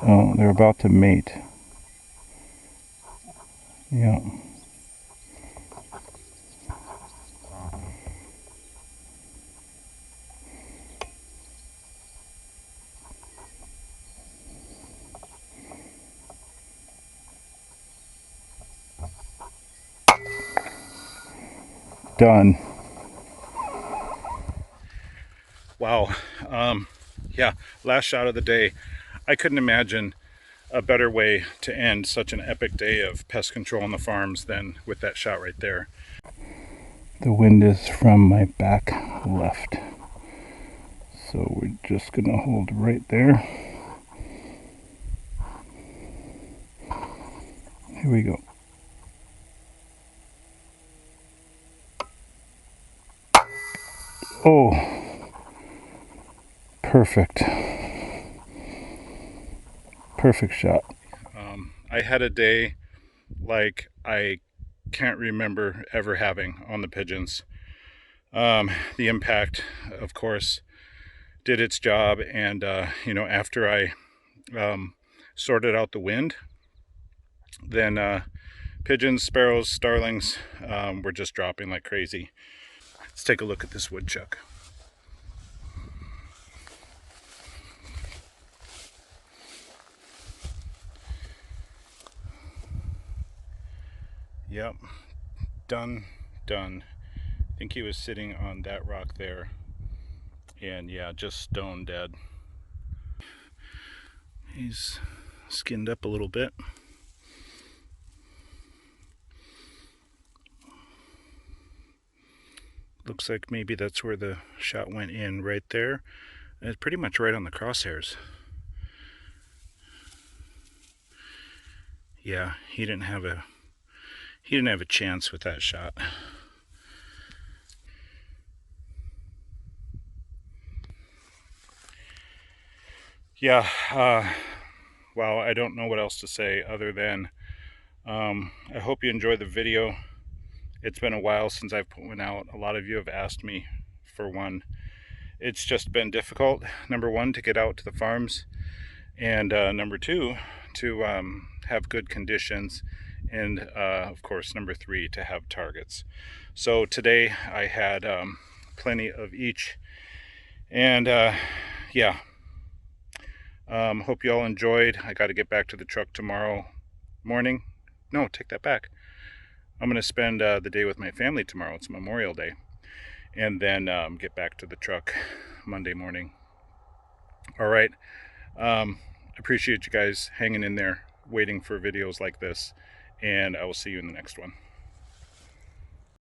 Oh, they're about to mate. Yeah. Done. Wow. Yeah, last shot of the day. I couldn't imagine a better way to end such an epic day of pest control on the farms than with that shot right there. The wind is from my back left. So we're just gonna hold right there. Here we go. Oh, perfect. Perfect shot. I had a day like I can't remember ever having on the pigeons. The impact, of course, did its job, and after I sorted out the wind, then pigeons, sparrows, starlings were just dropping like crazy. Let's take a look at this woodchuck. Yep, done. I think he was sitting on that rock there, and yeah, just stone dead. He's skinned up a little bit. Looks like maybe that's where the shot went in, right there. And it's pretty much right on the crosshairs. Yeah, he didn't have a chance with that shot. Yeah, well, I don't know what else to say other than I hope you enjoyed the video. It's been a while since I've put one out. A lot of you have asked me for one. It's just been difficult, number one, to get out to the farms, and number two, to have good conditions, and of course, number three, to have targets. So today I had plenty of each, and yeah. Hope you all enjoyed. I got to get back to the truck tomorrow morning. No, take that back. I'm going to spend the day with my family tomorrow. It's Memorial Day. And then get back to the truck Monday morning. All right. Appreciate you guys hanging in there, waiting for videos like this. And I will see you in the next one.